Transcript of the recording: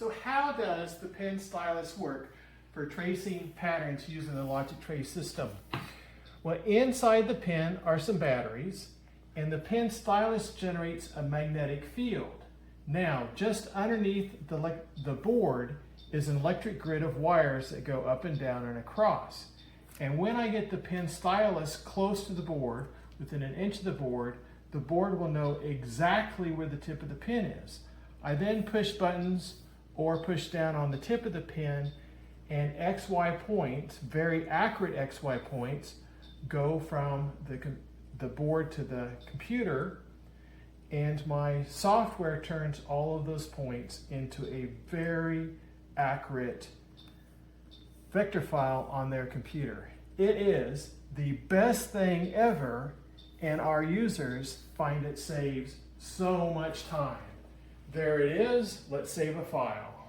So how does the pen stylus work for tracing patterns using the logic trace system? Well, inside the pen are some batteries, and the pen stylus generates a magnetic field. Now, just underneath the board is an electric grid of wires that go up and down and across. And when I get the pen stylus close to the board, within an inch of the board will know exactly where the tip of the pen is. I then push buttons or push down on the tip of the pen, and XY points, very accurate XY points, go from the board to the computer, and my software turns all of those points into a very accurate vector file on their computer. It is the best thing ever, and our users find it saves so much time. There it is. Let's save a file.